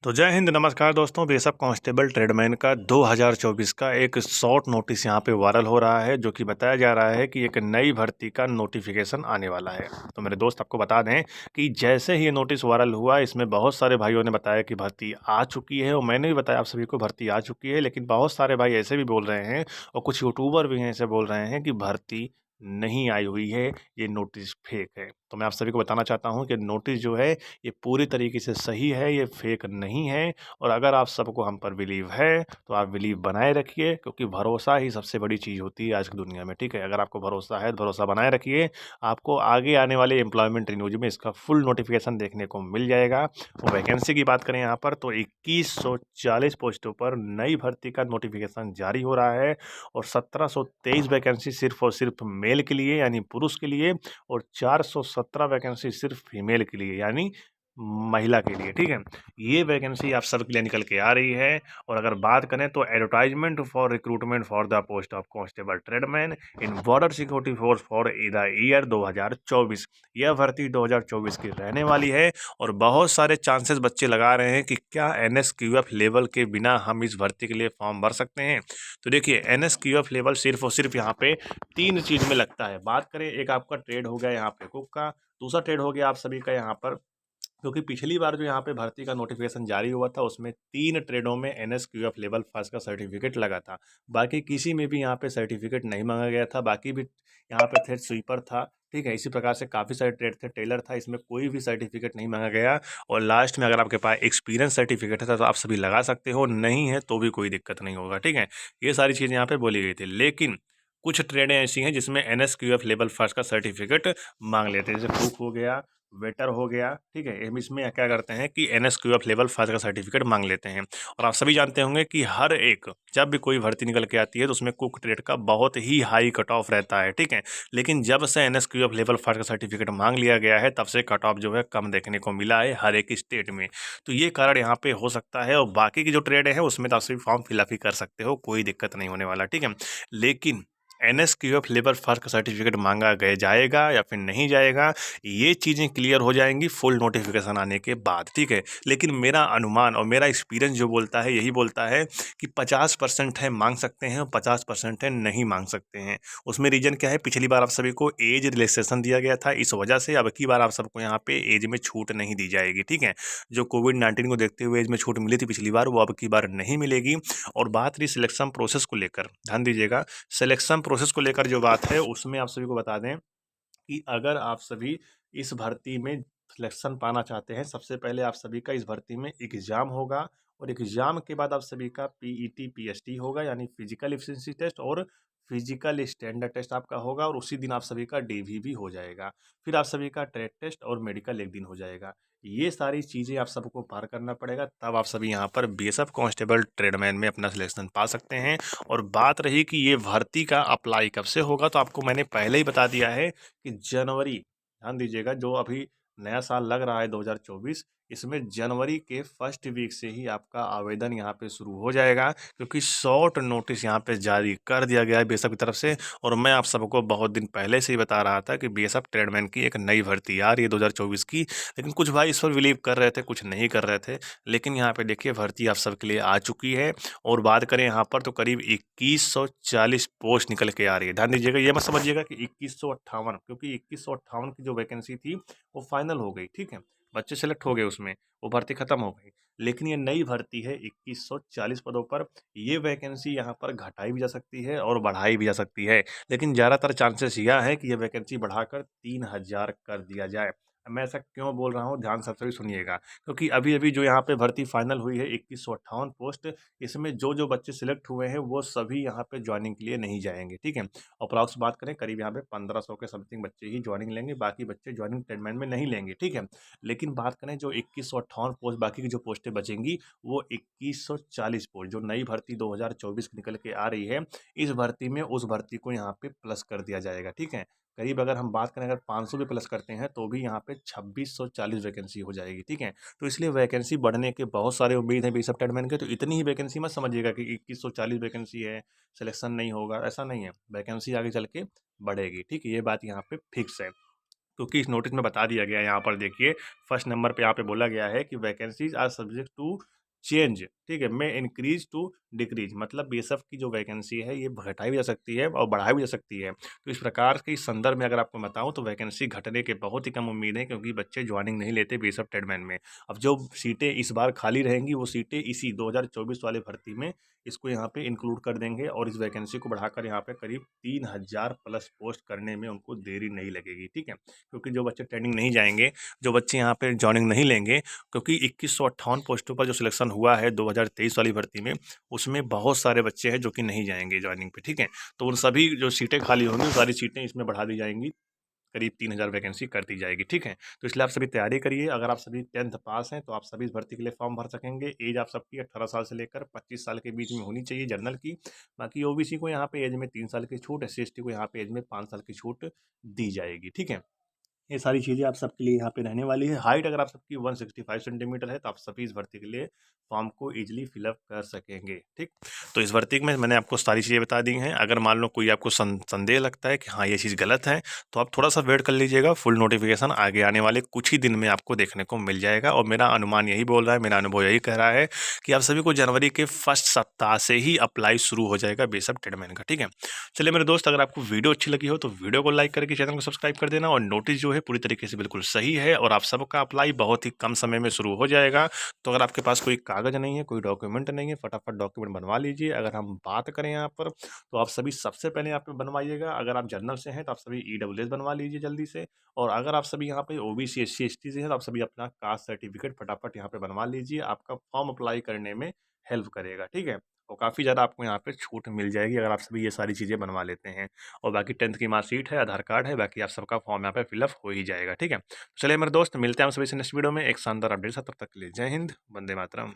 तो जय हिंद, नमस्कार दोस्तों। बेसब कांस्टेबल ट्रेडमैन का 2024 का एक शॉर्ट नोटिस यहाँ पे वायरल हो रहा है, जो कि बताया जा रहा है कि एक नई भर्ती का नोटिफिकेशन आने वाला है। तो मेरे दोस्त आपको बता दें कि जैसे ही ये नोटिस वायरल हुआ, इसमें बहुत सारे भाइयों ने बताया कि भर्ती आ चुकी है, और मैंने भी बताया आप सभी को भर्ती आ चुकी है। लेकिन बहुत सारे भाई ऐसे भी बोल रहे हैं और कुछ यूट्यूबर भी हैं ऐसे बोल रहे हैं कि भर्ती नहीं आई हुई है, ये नोटिस फेक है। तो मैं आप सभी को बताना चाहता हूँ कि नोटिस जो है ये पूरी तरीके से सही है, ये फेक नहीं है। और अगर आप सबको हम पर बिलीव है तो आप बिलीव बनाए रखिए, क्योंकि भरोसा ही सबसे बड़ी चीज़ होती है आज की दुनिया में। ठीक है, अगर आपको भरोसा है तो भरोसा बनाए रखिए। आपको आगे आने वाले एम्प्लॉयमेंट न्यूज में इसका फुल नोटिफिकेशन देखने को मिल जाएगा। और वैकेंसी की बात करें यहाँ पर तो 2140 पोस्टों पर नई भर्ती का नोटिफिकेशन जारी हो रहा है। और 1723 वैकेंसी सिर्फ और सिर्फ मेल के लिए यानी पुरुष के लिए, और 417 वैकेंसी सिर्फ फीमेल के लिए यानी महिला के लिए। ठीक है, ये वैकेंसी आप सबके लिए निकल के आ रही है। और अगर बात करें तो advertisement for recruitment for the post of constable tradesman in border security force for the year 2024, यह भर्ती 2024 की रहने वाली है। और बहुत सारे चांसेस बच्चे लगा रहे हैं कि क्या NSQF लेवल के बिना हम इस भर्ती के लिए फॉर्म भर सकते हैं। तो देखिए, NSQF लेवल सिर्फ और सिर्फ यहाँ पे 3 चीज़ में लगता है। बात करें, एक आपका ट्रेड हो गया यहाँ पे कुक का, दूसरा ट्रेड हो गया आप सभी का यहाँ पर, क्योंकि पिछली बार जो यहाँ पे भर्ती का नोटिफिकेशन जारी हुआ था उसमें 3 ट्रेडों में NSQF लेवल फर्स्ट का सर्टिफिकेट लगा था। बाकी किसी में भी यहाँ पे सर्टिफिकेट नहीं मांगा गया था। बाकी भी यहाँ पे थे स्वीपर था। ठीक है, इसी प्रकार से काफ़ी सारे ट्रेड थे, टेलर था, इसमें कोई भी सर्टिफिकेट नहीं मांगा गया। और लास्ट में अगर आपके पास एक्सपीरियंस सर्टिफिकेट है तो आप सभी लगा सकते हो, नहीं है तो भी कोई दिक्कत नहीं होगा। ठीक है, ये सारी चीज़ें यहाँ पे बोली गई थी। लेकिन कुछ ट्रेडें ऐसी हैं जिसमें NSQF लेवल फर्स्ट का सर्टिफिकेट मांग लेते हैं, जैसे कुक हो गया, वेटर हो गया। ठीक है, हम इसमें क्या करते हैं कि NSQF लेवल फर्स्ट का सर्टिफिकेट मांग लेते हैं। और आप सभी जानते होंगे कि हर एक जब भी कोई भर्ती निकल के आती है तो उसमें कुक ट्रेड का बहुत ही हाई कट ऑफ रहता है। ठीक है, लेकिन जब से NSQF लेवल फर्स्ट का सर्टिफिकेट मांग लिया गया है तब से कट ऑफ जो है कम देखने को मिला है हर एक स्टेट में। तो ये कारण यहाँ पे हो सकता है। और बाकी की जो ट्रेड है उसमें तो आप सभी फॉर्म फिलअप ही कर सकते हो, कोई दिक्कत नहीं होने वाला। ठीक है, लेकिन NSQF लेवल फर्स्ट का सर्टिफिकेट मांगा गया जाएगा या फिर नहीं जाएगा, ये चीज़ें क्लियर हो जाएंगी फुल नोटिफिकेशन आने के बाद। ठीक है, लेकिन मेरा अनुमान और मेरा एक्सपीरियंस जो बोलता है यही बोलता है कि 50% है मांग सकते हैं और 50% है नहीं मांग सकते हैं। उसमें रीज़न क्या है, पिछली बार आप सभी को एज रिलैक्सेशन दिया गया था, इस वजह से अब की बार आप सबको यहाँ पे एज में छूट नहीं दी जाएगी। ठीक है, जो कोविड-19 को देखते हुए एज में छूट मिली थी पिछली बार, वो अब की बार नहीं मिलेगी। और बात रही सिलेक्शन प्रोसेस को लेकर, ध्यान दीजिएगा, सिलेक्शन प्रोसेस को लेकर जो बात है उसमें आप सभी को बता दें कि अगर आप सभी इस भर्ती में सिलेक्शन पाना चाहते हैं, सबसे पहले आप सभी का इस भर्ती में एग्ज़ाम होगा। और एग्ज़ाम के बाद आप सभी का PET PST होगा, यानी फिजिकल एफिशिएंसी टेस्ट और फिजिकल स्टैंडर्ड टेस्ट आपका होगा। और उसी दिन आप सभी का DV भी हो जाएगा। फिर आप सभी का ट्रेड टेस्ट और मेडिकल एक दिन हो जाएगा। ये सारी चीज़ें आप सबको पार करना पड़ेगा, तब आप सभी यहाँ पर BSF कांस्टेबल ट्रेडमैन में अपना सिलेक्शन पा सकते हैं। और बात रही कि ये भर्ती का अप्लाई कब से होगा, तो आपको मैंने पहले ही बता दिया है कि जनवरी, ध्यान दीजिएगा, जो अभी नया साल लग रहा है 2024, इसमें जनवरी के फर्स्ट वीक से ही आपका आवेदन यहाँ पे शुरू हो जाएगा, क्योंकि शॉर्ट नोटिस यहाँ पे जारी कर दिया गया है बीएसएफ की तरफ से। और मैं आप सबको बहुत दिन पहले से ही बता रहा था कि BSF ट्रेडमैन की एक नई भर्ती आ रही है 2024 की। लेकिन कुछ भाई इस पर बिलीव कर रहे थे, कुछ नहीं कर रहे थे। लेकिन यहाँ पे देखिए, भर्ती आप सबके लिए आ चुकी है। और बात करें यहाँ पर तो करीब 2140 पोस्ट निकल के आ रही है। ध्यान दीजिएगा, ये मत समझिएगा कि 2158, क्योंकि 2158 की जो वैकेंसी थी वो फाइनल हो गई। ठीक है, बच्चे सेलेक्ट हो गए उसमें, वो भर्ती खत्म हो गई। लेकिन ये नई भर्ती है 2140 पदों पर। ये वैकेंसी यहाँ पर घटाई भी जा सकती है और बढ़ाई भी जा सकती है। लेकिन ज़्यादातर चांसेस यह है कि ये वैकेंसी बढ़ाकर 3000 कर दिया जाए। मैं ऐसा क्यों बोल रहा हूँ, ध्यान से सभी सुनिएगा, क्योंकि अभी अभी जो यहाँ पे भर्ती फाइनल हुई है 2158 पोस्ट, इसमें जो जो बच्चे सिलेक्ट हुए हैं वो सभी यहाँ पे ज्वाइनिंग के लिए नहीं जाएंगे। ठीक है, अप्रॉक्स बात करें करीब यहाँ पे 1500 के समथिंग बच्चे ही ज्वाइनिंग लेंगे, बाकी बच्चे ज्वाइनिंग ट्रीटमेंट में नहीं लेंगे। ठीक है, लेकिन बात करें जो 2158 पोस्ट बाकी की जो पोस्टें बचेंगी, वो 2140 पोस्ट जो नई भर्ती 2024 की निकल के आ रही है, इस भर्ती में उस भर्ती को यहाँ पे प्लस कर दिया जाएगा। ठीक है, करीब अगर हम बात करें, अगर 500 भी प्लस करते हैं तो भी यहाँ पे 2640 वैकेंसी हो जाएगी। ठीक है, तो इसलिए वैकेंसी बढ़ने के बहुत सारे उम्मीद है बीएसएफ ट्रेडमैन के। तो इतनी ही वैकेंसी मत समझिएगा कि 2140 वैकेंसी है, सिलेक्शन नहीं होगा, ऐसा नहीं है। वैकेंसी आगे चल के बढ़ेगी। ठीक है, ये बात यहाँ पे फिक्स है। क्योंकि इस नोटिस में बता दिया गया है, यहाँ पर देखिए फर्स्ट नंबर पे यहाँ पे बोला गया है कि vacancies are subject to change, ठीक है, में इंक्रीज टू डिक्रीज, मतलब बीएसएफ की जो वैकेंसी है ये घटाई भी जा सकती है और बढ़ाई भी जा सकती है। तो इस प्रकार के इस संदर्भ में अगर आपको बताऊं तो वैकेंसी घटने के बहुत ही कम उम्मीद है, क्योंकि बच्चे ज्वाइनिंग नहीं लेते बीएसएफ ट्रेडमैन में। अब जो सीटें इस बार खाली रहेंगी वो सीटें इसी 2024 वाले भर्ती में इसको यहाँ पे इंक्लूड कर देंगे और इस वैकेंसी को बढ़ाकर यहाँ पे करीब 3000 प्लस पोस्ट करने में उनको देरी नहीं लगेगी, ठीक है। क्योंकि जो बच्चे ट्रेनिंग नहीं जाएंगे, जो बच्चे यहाँ पे ज्वाइनिंग नहीं लेंगे, क्योंकि 2158 पोस्टों पर जो सिलेक्शन हुआ है 2023 वाली भर्ती में, उसमें बहुत सारे बच्चे हैं जो कि नहीं जाएंगे ज्वाइनिंग पे, ठीक है। तो उन सभी जो सीटें खाली होंगी वो सारी सीटें इसमें बढ़ा दी जाएंगी, करीब 3000 वैकेंसी कर दी जाएगी, ठीक है। तो इसलिए आप सभी तैयारी करिए। अगर आप सभी 10th पास हैं तो आप सभी इस भर्ती के लिए फॉर्म भर सकेंगे। एज आप सबकी 18 साल से लेकर 25 साल के बीच में होनी चाहिए जनरल की। बाकी ओबीसी को यहाँ पे एज में 3 साल की छूट, SC/ST को यहाँ पे एज में 5 साल की छूट दी जाएगी, ठीक है। ये सारी चीज़ें आप सबके लिए यहाँ पे रहने वाली है। हाइट अगर आप सबकी 165 सेंटीमीटर है तो आप सभी इस भर्ती के लिए फॉर्म को ईजिली फिलअप कर सकेंगे, ठीक। तो इस भर्ती में मैंने आपको सारी चीज़ें बता दी हैं। अगर मान लो कोई आपको संदेह लगता है कि हाँ ये चीज़ गलत है, तो आप थोड़ा सा वेट कर लीजिएगा। फुल नोटिफिकेशन आगे आने वाले कुछ ही दिन में आपको देखने को मिल जाएगा और मेरा अनुमान यही बोल रहा है, मेरा अनुभव यही कह रहा है कि आप सभी को जनवरी के फर्स्ट सप्ताह से ही अप्लाई शुरू हो जाएगा बेसब ट्रेडमैन का, ठीक है। चलिए मेरे दोस्त, अगर आपको वीडियो अच्छी लगी हो तो वीडियो को लाइक करके चैनल को सब्सक्राइब कर देना। और नोटिस जो है पूरी तरीके से बिल्कुल सही है और आप सबका अप्लाई बहुत ही कम समय में शुरू हो जाएगा। तो अगर आपके पास कोई कागज़ नहीं है, कोई डॉक्यूमेंट नहीं है, फटाफट डॉक्यूमेंट बनवा लीजिए। अगर हम बात करें यहाँ पर तो आप सभी सबसे पहले यहाँ पे बनवाइएगा, अगर आप जनरल से हैं तो आप सभी ईडब्ल्यूएस बनवा लीजिए जल्दी से। और अगर आप सभी यहाँ पे ओबीसी SC/ST से हैं तो आप सभी अपना कास्ट सर्टिफिकेट फटाफट यहाँ पे बनवा लीजिए। आपका फॉर्म अप्लाई करने में हेल्प करेगा, ठीक है। और काफ़ी ज़्यादा आपको यहाँ पे छूट मिल जाएगी अगर आप सभी ये सारी चीज़ें बनवा लेते हैं। और बाकी 10th की मार्कशीट है, आधार कार्ड है, बाकी आप सबका फॉर्म यहाँ पे फिलअप हो ही जाएगा, ठीक है। चलिए मेरे दोस्त, मिलते हैं हम सभी से नेक्स्ट वीडियो में एक शानदार अपडेट के साथ। तब तक के लिए जय हिंद, वंदे मातरम।